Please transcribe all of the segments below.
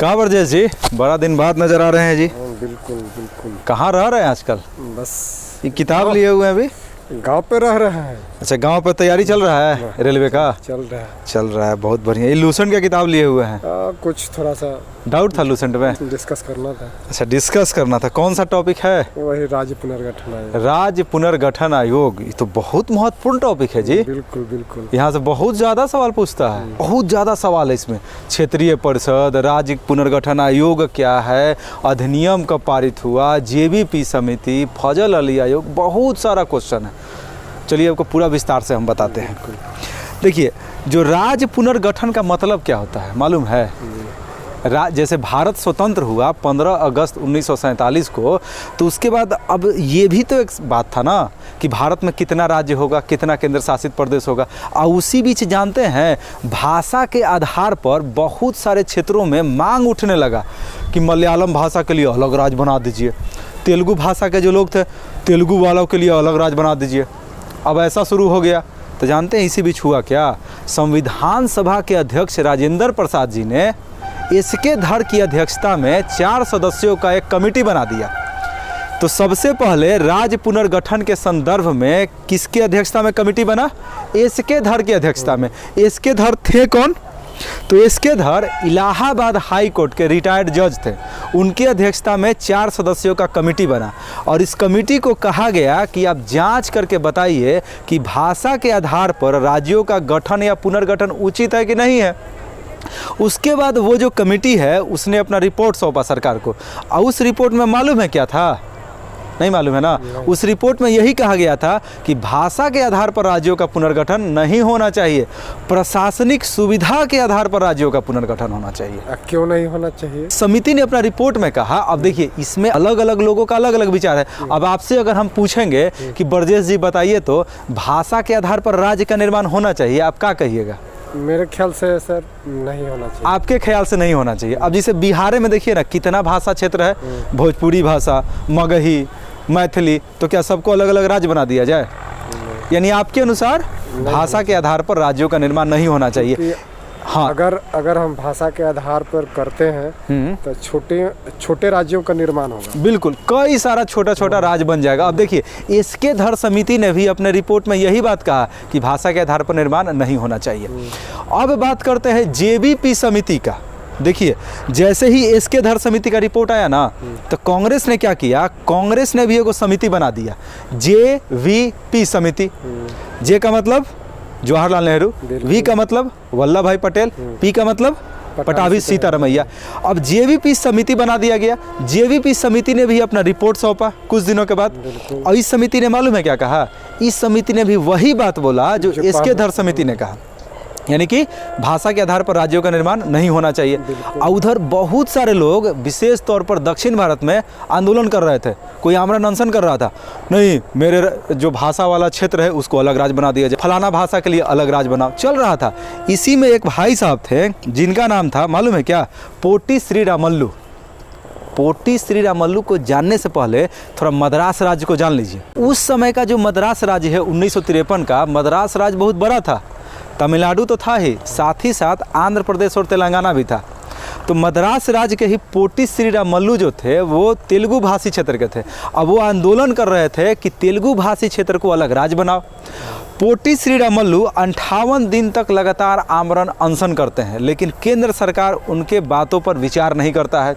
कहाँ ब्रजेश जी, बड़ा दिन बाद नजर आ रहे हैं जी। बिल्कुल बिल्कुल। कहाँ रह रहे हैं आजकल? बस ये किताब लिए हुए हैं अभी? गांव पे रह रहे हैं। अच्छा, गांव पे तैयारी चल रहा है रेलवे का? चल रहा है। बहुत बढ़िया। ये लूसेंट का किताब लिए हुए हैं? कुछ थोड़ा सा डाउट था लूसेंट में, डिस्कस करना था। अच्छा, डिस्कस करना था। कौन सा टॉपिक है? वही राज्य पुनर्गठन आयोग। राज्य पुनर्गठन आयोग, ये तो बहुत महत्वपूर्ण टॉपिक है जी। बिल्कुल बिल्कुल। यहाँ से बहुत ज्यादा सवाल पूछता है, बहुत ज्यादा सवाल है इसमें। क्षेत्रीय परिषद, राज्य पुनर्गठन आयोग क्या है, अधिनियम कब पारित हुआ, जेबीपी समिति, फजल अली आयोग, बहुत सारा क्वेश्चन है। चलिए आपको पूरा विस्तार से हम बताते हैं। देखिए, जो राज्य पुनर्गठन का मतलब क्या होता है मालूम है? जैसे भारत स्वतंत्र हुआ 15 अगस्त 1947 को, तो उसके बाद अब ये भी तो एक बात था ना कि भारत में कितना राज्य होगा, कितना केंद्र शासित प्रदेश होगा। और उसी बीच जानते हैं, भाषा के आधार पर बहुत सारे क्षेत्रों में मांग उठने लगा कि मलयालम भाषा के लिए अलग राज्य बना दीजिए, तेलुगु भाषा के जो लोग थे तेलुगु वालों के लिए अलग राज्य बना दीजिए। अब ऐसा शुरू हो गया। तो जानते हैं इसी बीच हुआ क्या? संविधान सभा के अध्यक्ष राजेंद्र प्रसाद जी ने इसके धर की अध्यक्षता में 4 सदस्यों का एक कमेटी बना दिया। तो सबसे पहले राज्य पुनर्गठन के संदर्भ में किसकी अध्यक्षता में कमेटी बना? इसके धर की अध्यक्षता में। इसके धर थे कौन? तो इसके धर इलाहाबाद हाई कोर्ट के रिटायर्ड जज थे। उनकी अध्यक्षता में 4 सदस्यों का कमेटी बना और इस कमेटी को कहा गया कि आप जांच करके बताइए कि भाषा के आधार पर राज्यों का गठन या पुनर्गठन उचित है कि नहीं है। उसके बाद वो जो कमेटी है उसने अपना रिपोर्ट सौंपा सरकार को, और उस रिपोर्ट में मालूम है क्या था? नहीं मालूम है ना? उस रिपोर्ट में यही कहा गया था कि भाषा के आधार पर राज्यों का पुनर्गठन नहीं होना चाहिए, प्रशासनिक सुविधा के आधार पर राज्यों का पुनर्गठन होना चाहिए। क्यों नहीं होना चाहिए? समिति ने अपना रिपोर्ट में कहा। अब देखिए, इसमें अलग अलग लोगों का अलग अलग विचार है। अब आपसे अगर हम पूछेंगे कि ब्रजेश जी बताइए तो भाषा के आधार पर राज्य का निर्माण होना चाहिए, आप क्या कहिएगा? मेरे ख्याल से सर नहीं होना चाहिए। आपके ख्याल से नहीं होना चाहिए। अब जैसे बिहार में देखिए ना, कितना भाषा क्षेत्र है, भोजपुरी भाषा, मगही, मैथिली, तो क्या सबको अलग अलग राज्य बना दिया जाए? यानी आपके अनुसार भाषा के आधार पर राज्यों का निर्माण नहीं होना चाहिए। हाँ, अगर हम भाषा के आधार पर करते हैं तो छोटे राज्यों का निर्माण होगा। बिल्कुल, कई सारा छोटा छोटा राज्य बन जाएगा। अब देखिए, इसके धर समिति ने भी अपने रिपोर्ट में यही बात कहा कि भाषा के आधार पर निर्माण नहीं होना चाहिए। अब बात करते हैं जेबीपी समिति का। देखिए, जैसे ही इसके धर समिति का रिपोर्ट आया ना, तो कांग्रेस ने क्या किया? कांग्रेस ने भी एक समिति बना दिया, जेवीपी समिति। जे का मतलब जवाहरलाल नेहरू, वी का मतलब वल्लभ भाई पटेल, पी का मतलब पटाभी सीतारमैया। अब जेवीपी समिति बना दिया गया। जेवीपी समिति ने भी अपना रिपोर्ट सौंपा कुछ दिनों के बाद, और इस समिति ने मालूम है क्या कहा? इस समिति ने भी वही बात बोला जो इसके धर समिति ने कहा, यानी कि भाषा के आधार पर राज्यों का निर्माण नहीं होना चाहिए। और उधर बहुत सारे लोग विशेष तौर पर दक्षिण भारत में आंदोलन कर रहे थे। कोई आमरण अनशन कर रहा था, नहीं मेरे जो भाषा वाला क्षेत्र है उसको अलग राज्य बना दिया जाए, फलाना भाषा के लिए अलग राज्य बनाओ, चल रहा था। इसी में एक भाई साहब थे जिनका नाम था मालूम है क्या? पोटी श्रीरामल्लू। पोटी श्रीरामल्लू को जानने से पहले थोड़ा मद्रास राज्य को जान लीजिए। उस समय का जो मद्रास राज्य है 1953 का, मद्रास राज्य बहुत बड़ा था। तमिलनाडु तो था ही, साथ ही साथ आंध्र प्रदेश और तेलंगाना भी था। तो मद्रास राज्य के ही पोटी श्रीरामल्लू जो थे वो तेलुगु भाषी क्षेत्र के थे। अब वो आंदोलन कर रहे थे कि तेलुगु भाषी क्षेत्र को अलग राज्य बनाओ। पोटी श्रीरामल्लू 58 दिन तक लगातार आमरण अनशन करते हैं, लेकिन केंद्र सरकार उनके बातों पर विचार नहीं करता है,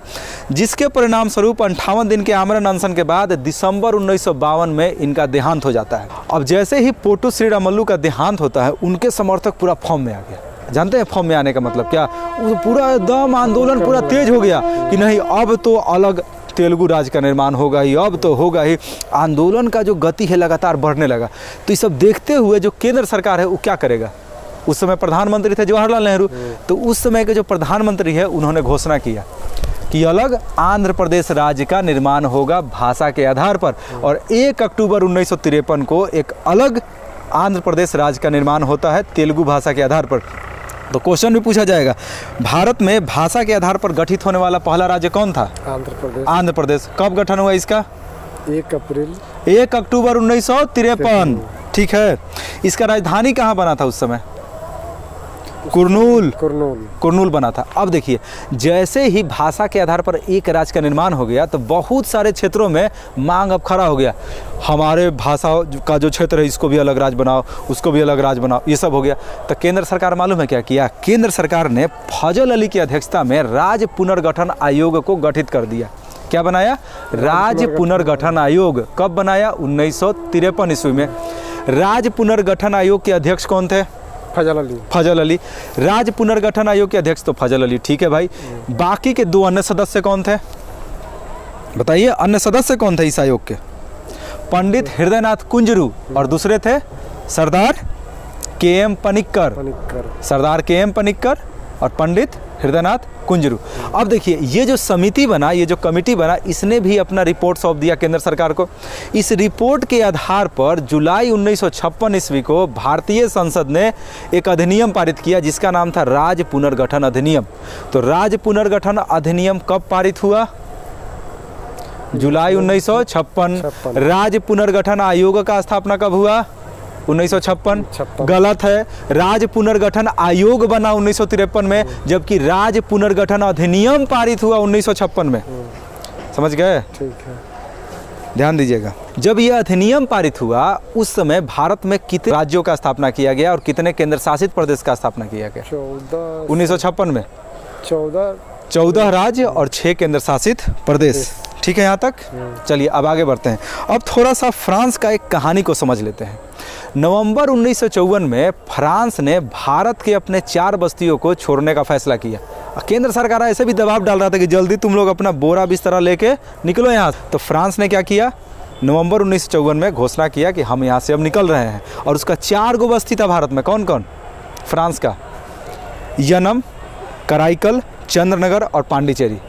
जिसके परिणाम स्वरूप 58 दिन के आमरण अनशन के बाद दिसंबर 1952 में इनका देहांत हो जाता है। अब जैसे ही पोटी श्रीरामल्लू का देहांत होता है, उनके समर्थक पूरा फॉर्म में आ गया। जानते हैं फॉर्म में आने का मतलब क्या? पूरा एकदम आंदोलन पूरा तेज हो गया कि नहीं, अब तो अलग तेलुगु राज्य का निर्माण होगा ही, अब तो होगा ही। आंदोलन का जो गति है लगातार बढ़ने लगा। तो ये सब देखते हुए जो केंद्र सरकार है वो क्या करेगा? उस समय प्रधानमंत्री थे जवाहरलाल नेहरू। तो उस समय के जो प्रधानमंत्री है उन्होंने घोषणा किया कि अलग आंध्र प्रदेश राज्य का निर्माण होगा भाषा के आधार पर, और 1 अक्टूबर 1953 को एक अलग आंध्र प्रदेश राज्य का निर्माण होता है तेलुगु भाषा के आधार पर। तो क्वेश्चन भी पूछा जाएगा, भारत में भाषा के आधार पर गठित होने वाला पहला राज्य कौन था? आंध्र प्रदेश। आंध्र प्रदेश। कब गठन हुआ इसका? 1 अक्टूबर 1953। ठीक है। इसका राजधानी कहाँ बना था उस समय? कुरनूल कुरनूल बना था। अब देखिए, जैसे ही भाषा के आधार पर एक राज्य का निर्माण हो गया तो बहुत सारे क्षेत्रों में मांग अब खड़ा हो गया, हमारे भाषा का जो क्षेत्र है इसको भी अलग राज्य बनाओ, उसको भी अलग राज्य बनाओ, ये सब हो गया। तो केंद्र सरकार मालूम है क्या किया? केंद्र सरकार ने फजल अली की अध्यक्षता में राज्य पुनर्गठन आयोग को गठित कर दिया। क्या बनाया? राज्य पुनर्गठन आयोग। कब बनाया? 1953 ईस्वी में। राज्य पुनर्गठन आयोग के अध्यक्ष कौन थे? फजल अली। राज्य पुनर्गठन आयोग के अध्यक्ष तो फजल अली, ठीक है भाई। बाकी के दो अन्य सदस्य कौन थे बताइए? अन्य सदस्य कौन थे इस आयोग के? पंडित हृदयनाथ कुंजरू और दूसरे थे सरदार के.एम. पनिक्कर। सरदार के.एम. पनिक्कर और पंडित हृदयनाथ कुंजरू। अब देखिए, ये जो समिति बना, ये जो कमेटी बना, इसने भी अपना रिपोर्ट सौंप दिया केंद्र सरकार को। इस रिपोर्ट के आधार पर जुलाई 1956 ईस्वी को भारतीय संसद ने एक अधिनियम पारित किया जिसका नाम था राज्य पुनर्गठन अधिनियम। तो राज्य पुनर्गठन अधिनियम कब पारित हुआ? जुलाई 1956। राज्य पुनर्गठन आयोग का स्थापना कब हुआ? 1956। गलत है, राज्य पुनर्गठन आयोग बना 1953 में, जबकि राज्य पुनर्गठन अधिनियम पारित हुआ 1956 में। समझ गए? ठीक है, ध्यान दीजिएगा। जब यह अधिनियम पारित हुआ उस समय भारत में कितने राज्यों का स्थापना किया गया और कितने केंद्र शासित प्रदेश का स्थापना किया गया? 1956 में 14 राज्य और 6 केंद्र शासित प्रदेश। ठीक है यहाँ तक? चलिए अब आगे बढ़ते हैं। अब थोड़ा सा फ्रांस का एक कहानी को समझ लेते हैं। नवंबर 1954 में फ्रांस ने भारत के अपने 4 बस्तियों को छोड़ने का फैसला किया। केंद्र सरकार ऐसे भी दबाव डाल रहा था कि जल्दी तुम लोग अपना बोरा बिस्तरा लेके निकलो यहाँ। तो फ्रांस ने क्या किया? नवंबर 1954 में घोषणा किया कि हम यहाँ से अब निकल रहे हैं। और उसका 4 गो बस्ती था भारत में। कौन कौन? फ्रांस का यनम, कराईकल, चंद्रनगर और पांडिचेरी।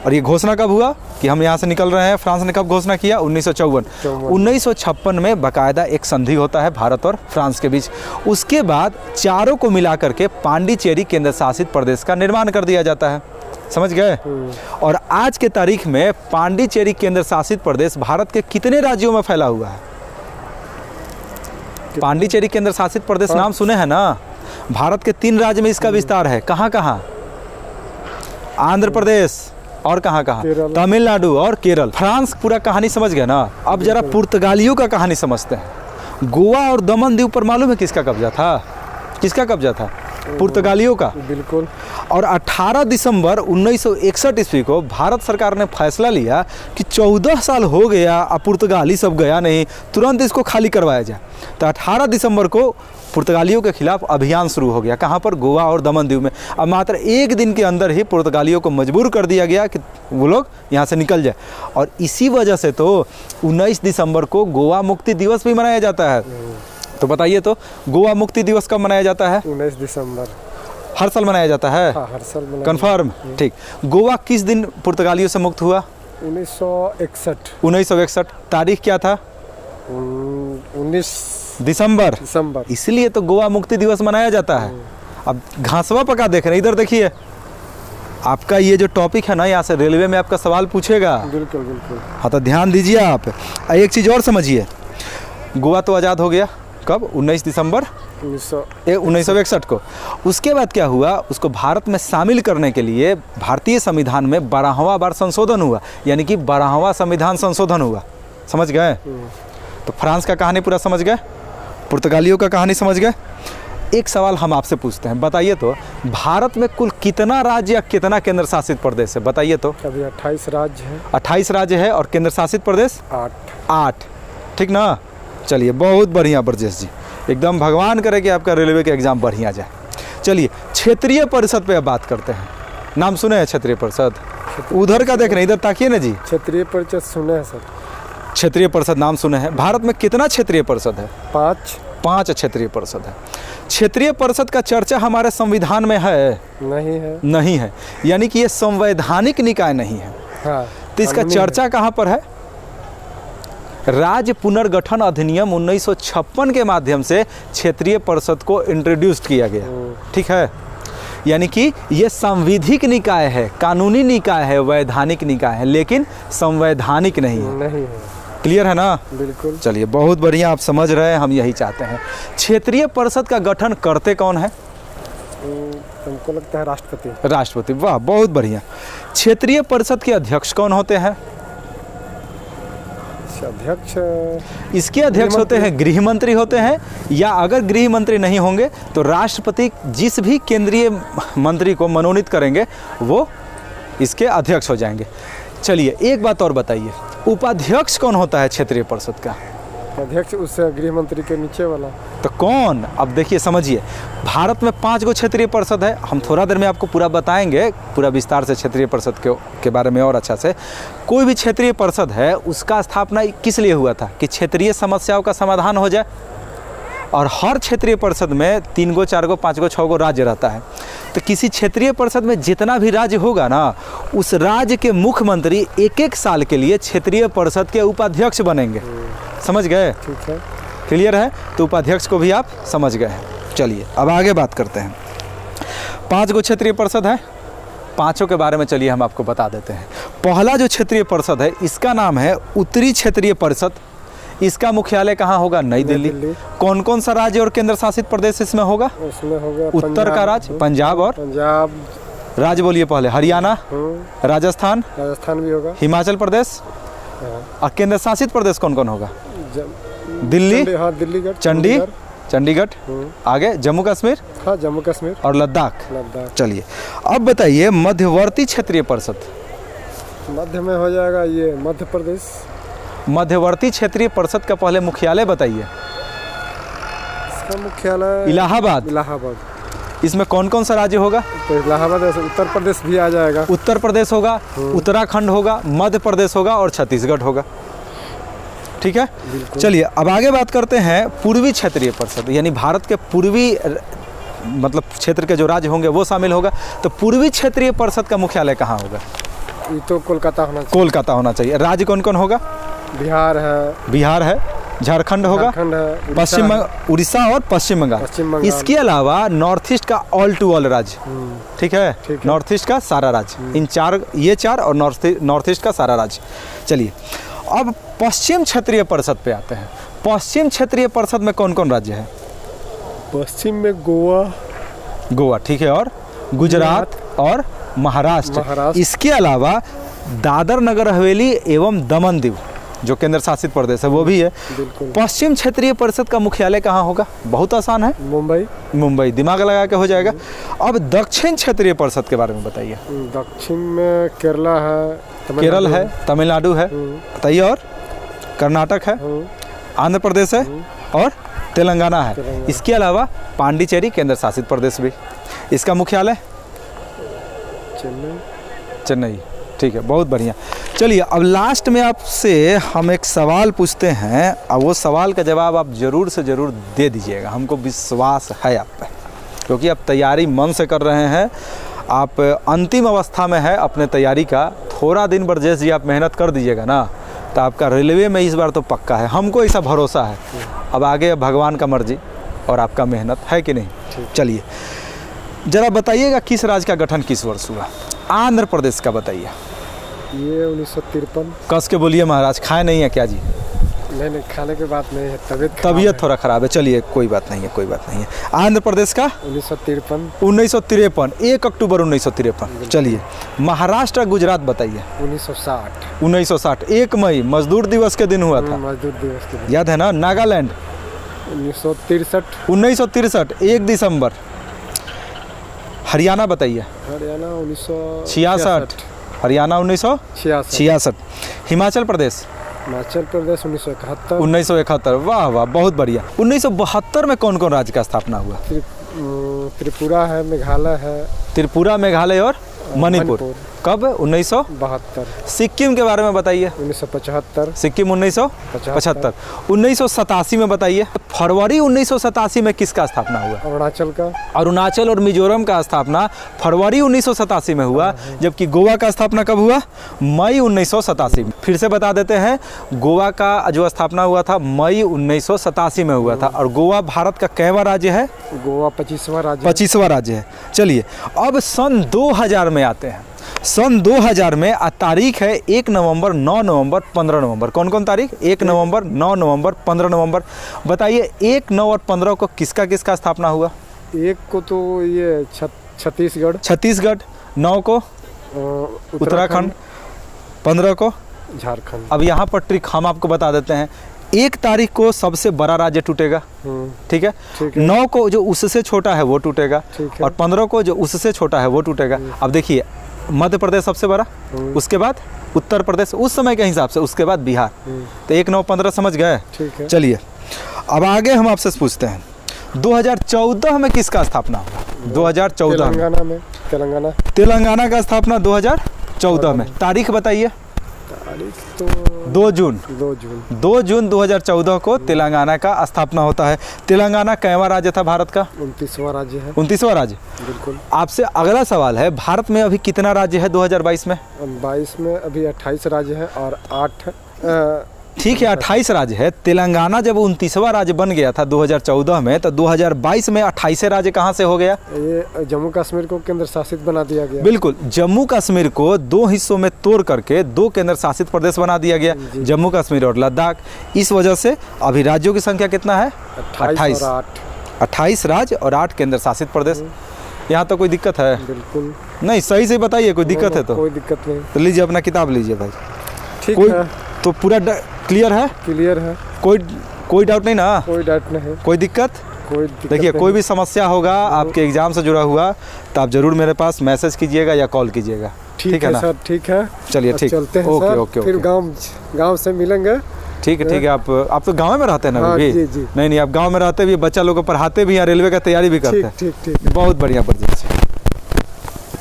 और ये घोषणा कब हुआ कि हम यहाँ से निकल रहे हैं? फ्रांस ने कब घोषणा किया? 1954। 1956 में बाकायदा एक संधि होता है भारत और फ्रांस के बीच। उसके बाद चारों को मिलाकर के पांडिचेरी केंद्र शासित प्रदेश का निर्माण कर दिया जाता है। समझ गए? और आज के तारीख में पांडिचेरी केंद्र शासित प्रदेश भारत के कितने राज्यों में फैला हुआ है? पांडिचेरी केंद्र शासित प्रदेश नाम सुने हैं ना? भारत के 3 राज्य में इसका विस्तार है। कहाँ कहाँ? आंध्र प्रदेश और कहाँ कहाँ? तमिलनाडु और केरल। फ्रांस पूरा कहानी समझ गए ना? अब जरा पुर्तगालियों का कहानी समझते हैं। गोवा और दमन द्वीप पर मालूम है किसका कब्जा था? किसका कब्जा था? पुर्तगालियों का। बिल्कुल। और 18 दिसंबर 1961 ईस्वी को भारत सरकार ने फैसला लिया कि 14 साल हो गया, अब पुर्तगाली सब गया नहीं, तुरंत इसको खाली करवाया जाए। तो 18 दिसंबर को पुर्तगालियों के खिलाफ अभियान शुरू हो गया। कहाँ पर? गोवा और दमन द्वीप में। अब मात्र 1 दिन के अंदर ही पुर्तगालियों को मजबूर कर दिया गया कि वो लोग यहाँ से निकल जाए। और इसी वजह से तो 19 दिसंबर को गोवा मुक्ति दिवस भी मनाया जाता है। तो बताइए तो गोवा मुक्ति दिवस कब मनाया जाता है? 19 दिसंबर। हर साल मनाया जाता है? हाँ, हर साल मनाया। कन्फर्म? ठीक। गोवा किस दिन पुर्तगालियों से मुक्त हुआ? 1961। तारीख क्या था? 19 दिसंबर। इसलिए तो गोवा मुक्ति दिवस मनाया जाता है। अब घासवा पका देख रहे हैं, इधर देखिए। आपका ये जो टॉपिक है ना, यहाँ से रेलवे में आपका सवाल पूछेगा। बिल्कुल बिल्कुल। हाँ, तो ध्यान दीजिए आप। एक चीज़ और समझिए, गोवा तो आज़ाद हो गया कब? 19 दिसंबर 1961 को। उसके बाद क्या हुआ? उसको भारत में शामिल करने के लिए भारतीय संविधान में 12वां बार संशोधन हुआ, यानी कि 12वां संविधान संशोधन हुआ। समझ गए? तो फ्रांस का कहानी पूरा समझ गए, पुर्तगालियों का कहानी समझ गए। एक सवाल हम आपसे पूछते हैं, बताइए तो भारत में कुल कितना राज्य या कितना केंद्र शासित प्रदेश है? बताइए तो। अभी 28 राज्य है। 28 राज्य है और केंद्र शासित प्रदेश 8। ठीक ना? चलिए, बहुत बढ़िया ब्रजेश जी, एकदम भगवान करे कि आपका रेलवे का एग्जाम बढ़िया जाए। चलिए, क्षेत्रीय परिषद पे अब बात करते हैं। नाम सुने हैं क्षेत्रीय परिषद? उधर का देख रहे हैं, इधर ताकिए ना जी। क्षेत्रीय परिषद सुने हैं सर। क्षेत्रीय परिषद नाम सुने हैं। भारत में कितना क्षेत्रीय परिषद है? 5 क्षेत्रीय परिषद है। क्षेत्रीय परिषद का चर्चा हमारे संविधान में है? नहीं है। यानी कि ये संवैधानिक निकाय नहीं है। हाँ, तो इसका चर्चा कहाँ पर है? राज्य पुनर्गठन अधिनियम 1956 के माध्यम से क्षेत्रीय परिषद को इंट्रोड्यूस किया गया। ठीक है? यानी कि ये संविधिक निकाय है, कानूनी निकाय है, वैधानिक निकाय है, लेकिन संवैधानिक नहीं है। क्लियर है ना? बिल्कुल। चलिए, बहुत बढ़िया, आप समझ रहे हैं, हम यही चाहते हैं। क्षेत्रीय परिषद का गठन करते कौन है? हमको लगता है राष्ट्रपति। राष्ट्रपति, वाह बहुत बढ़िया। क्षेत्रीय परिषद के अध्यक्ष कौन होते हैं? अध्यक्ष इसके अध्यक्ष होते हैं गृह मंत्री होते हैं, या अगर गृह मंत्री नहीं होंगे तो राष्ट्रपति जिस भी केंद्रीय मंत्री को मनोनीत करेंगे वो इसके अध्यक्ष हो जाएंगे। चलिए एक बात और बताइए, उपाध्यक्ष कौन होता है क्षेत्रीय परिषद का? अध्यक्ष उस गृह मंत्री के नीचे वाला। तो कौन? अब देखिए समझिए, भारत में 5 गो क्षेत्रीय परिषद है। हम थोड़ा देर में आपको पूरा बताएंगे, पूरा विस्तार से क्षेत्रीय परिषद के बारे में और अच्छा से। कोई भी क्षेत्रीय परिषद है उसका स्थापना किस लिए हुआ था? कि क्षेत्रीय समस्याओं का समाधान हो जाए। और हर क्षेत्रीय परिषद में 3 गो 4 गो 5 गो 6 गो राज्य रहता है। तो किसी क्षेत्रीय परिषद में जितना भी राज्य होगा ना, उस राज्य के मुख्यमंत्री 1-1 साल के लिए क्षेत्रीय परिषद के उपाध्यक्ष बनेंगे। समझ गए? ठीक है, क्लियर है? तो उपाध्यक्ष को भी आप समझ गए हैं। चलिए अब आगे बात करते हैं। 5 गो क्षेत्रीय परिषद है, पांचों के बारे में चलिए हम आपको बता देते हैं। पहला जो क्षेत्रीय परिषद है इसका नाम है उत्तरी क्षेत्रीय परिषद। इसका मुख्यालय कहाँ होगा? नई दिल्ली। कौन कौन सा राज्य और केंद्र शासित प्रदेश इसमें होगा? उसमें होगा उत्तर का राज्य पंजाब, और पंजाब राज्य बोलिए पहले। हरियाणा, राजस्थान भी होगा, हिमाचल प्रदेश, और केंद्र शासित प्रदेश कौन कौन होगा? दिल्ली, चंडीगढ़, आगे जम्मू कश्मीर, हाँ जम्मू कश्मीर, और लद्दाख। चलिए अब बताइए मध्यवर्ती क्षेत्रीय परिषद। मध्य में हो जाएगा ये मध्य प्रदेश। मध्यवर्ती क्षेत्रीय परिषद का पहले मुख्यालय बताइए। इसका मुख्यालय इलाहाबाद। इसमें कौन कौन सा राज्य होगा? तो इलाहाबाद, उत्तर प्रदेश भी आ जाएगा। उत्तर प्रदेश होगा, उत्तराखंड होगा, मध्य प्रदेश होगा और छत्तीसगढ़ होगा। ठीक है, चलिए अब आगे बात करते हैं पूर्वी क्षेत्रीय परिषद, यानी भारत के पूर्वी मतलब क्षेत्र के जो राज्य होंगे वो शामिल होगा। तो पूर्वी क्षेत्रीय परिषद का मुख्यालय कहाँ होगा? ये तो कोलकाता होना चाहिए। राज्य कौन कौन होगा? बिहार है, झारखंड होगा, उड़ीसा और पश्चिम बंगाल। इसके अलावा नॉर्थ ईस्ट का ऑल टू ऑल राज्य, ठीक है, नॉर्थ ईस्ट का सारा राज्य, ये चार और नॉर्थ ईस्ट का सारा राज्य। चलिए अब पश्चिम क्षेत्रीय परिषद पे आते हैं। पश्चिम क्षेत्रीय परिषद में कौन कौन राज्य है? पश्चिम में गोवा, ठीक है, और गुजरात और महाराष्ट्र। इसके अलावा दादर नगर हवेली एवं दमन दीव जो केंद्र शासित प्रदेश है वो भी है। पश्चिम क्षेत्रीय परिषद का मुख्यालय कहाँ होगा? बहुत आसान है, मुंबई। दिमाग लगा के हो जाएगा। अब दक्षिण क्षेत्रीय परिषद के बारे में बताइए। दक्षिण में केरल है, तमिलनाडु है, बताइए, और कर्नाटक है, आंध्र प्रदेश है और तेलंगाना है। इसके अलावा पांडिचेरी केंद्र शासित प्रदेश भी। इसका मुख्यालय चेन्नई। ठीक है, बहुत बढ़िया। चलिए अब लास्ट में आपसे हम एक सवाल पूछते हैं, और वो सवाल का जवाब आप ज़रूर से ज़रूर दे दीजिएगा, हमको विश्वास है आप पे, क्योंकि आप तैयारी मन से कर रहे हैं। आप अंतिम अवस्था में है अपने तैयारी का। थोड़ा दिन ब्रजेश जी आप मेहनत कर दीजिएगा ना, तो आपका रेलवे में इस बार तो पक्का है, हमको ऐसा भरोसा है। अब आगे भगवान का मर्जी और आपका मेहनत है कि नहीं। चलिए ज़रा बताइएगा किस राज्य का गठन किस वर्ष हुआ? आंध्र प्रदेश का बताइए। ये 1953। कस के बोलिए महाराज, खाए नहीं है क्या जी? नहीं, खाने की बात नहीं है, तबीयत थोड़ा ख़राब है। चलिए कोई बात नहीं है। आंध्र प्रदेश का 1953, 1 अक्टूबर 1953। चलिए महाराष्ट्र गुजरात बताइए। 1960, 1 मई मजदूर दिवस के दिन हुआ था। मजदूर दिवस के दिन याद है ना। नागालैंड 1963, 1 दिसंबर। हरियाणा बताइए। हरियाणा 1966। हरियाणा 1966। हिमाचल प्रदेश 1971। वाह वाह, बहुत बढ़िया। 1972 में कौन कौन राज्य का स्थापना हुआ? त्रिपुरा है, मेघालय है। त्रिपुरा, मेघालय और मणिपुर। कब? 1972। सिक्किम के बारे में बताइए। 1975। सिक्किम 1975। 1987 में बताइए। फरवरी 1987 में किसका स्थापना हुआ? अरुणाचल और मिजोरम का स्थापना फरवरी 1987 में हुआ। जबकि गोवा का स्थापना कब हुआ? मई 1987 में। फिर से बता देते हैं, गोवा का जो स्थापना हुआ था मई 1987 में हुआ था। और गोवा भारत का कैवा राज्य है? गोवा 25वां राज्य है। चलिए अब सन 2000 में आते हैं। सन 2000 में तारीख है 1 नवंबर, 9 नवंबर, 15 नवंबर। कौन कौन तारीख? 1 नवंबर, 9 नवंबर, 15 नवंबर। बताइए 1, 9 और 15 को किसका स्थापना हुआ? एक को तो ये छत्तीसगढ़, छत्तीसगढ़, 9 को उत्तराखंड, 15 को झारखंड। अब यहाँ पर ट्रिक हम आपको बता देते हैं। 1 तारीख को सबसे बड़ा राज्य टूटेगा, ठीक है, ठीक है। 9 को जो उससे छोटा है वो टूटेगा, ठीक है। और 15 को जो उससे छोटा है वो टूटेगा। अब देखिए, मध्य प्रदेश सबसे बड़ा, उसके बाद उत्तर प्रदेश उस समय के हिसाब से, उसके बाद बिहार। तो 1, 9, 15 समझ गए। ठीक है। चलिए अब आगे हम आपसे पूछते हैं 2014 में किसका स्थापना हुआ? 2014 में तेलंगाना में, तेलंगाना का स्थापना 2014 में। तारीख बताइए। तारीख तो 2 जून 2 जून 2014 को तेलंगाना का स्थापना होता है। तेलंगाना कैवा राज्य था भारत का? 29वां राज्य है। 29वां राज्य। बिल्कुल। आपसे अगला सवाल है, भारत में अभी कितना राज्य है 2022 में? 22 में अभी 28 राज्य है और 8 ठीक है, 28 राज्य है। तेलंगाना जब 29वां राज्य बन गया था 2014 में, तो 2022 में 28 राज्य कहाँ से हो गया? ये जम्मू कश्मीर को केंद्र शासित बना दिया गया। बिल्कुल, जम्मू कश्मीर को 2 हिस्सों में तोड़ करके 2 केंद्र शासित प्रदेश बना दिया गया, जम्मू कश्मीर और लद्दाख। इस वजह से अभी राज्यों की संख्या कितना है? 28 और 28 राज्य और 8 केंद्र शासित प्रदेश। यहाँ तो कोई दिक्कत है? बिल्कुल नहीं, सही से बताइए, कोई दिक्कत है तो? कोई दिक्कत नहीं। तो लीजिए अपना किताब लीजिए भाई। ठीक कोई है, तो पूरा क्लियर है? क्लियर है, कोई डाउट नहीं ना? कोई डाउट नहीं, कोई दिक्कत? कोई दिक्कत देखिए, नहीं। कोई भी समस्या होगा आपके एग्जाम से जुड़ा हुआ तो आप जरूर मेरे पास मैसेज कीजिएगा या कॉल कीजिएगा। ठीक है ना सर, ठीक है। चलिए, ठीक, चलते हैं ओके सर, ओके फिर ओके। गांव से मिलेंगे। ठीक है। आप तो गांव में रहते हैं ना हाँ, अभी? जी। नहीं, आप गांव में रहते भी, बच्चा लोग को पढ़ाते भी हैं, रेलवे का तैयारी भी करते हैं। ठीक। बहुत बढ़िया।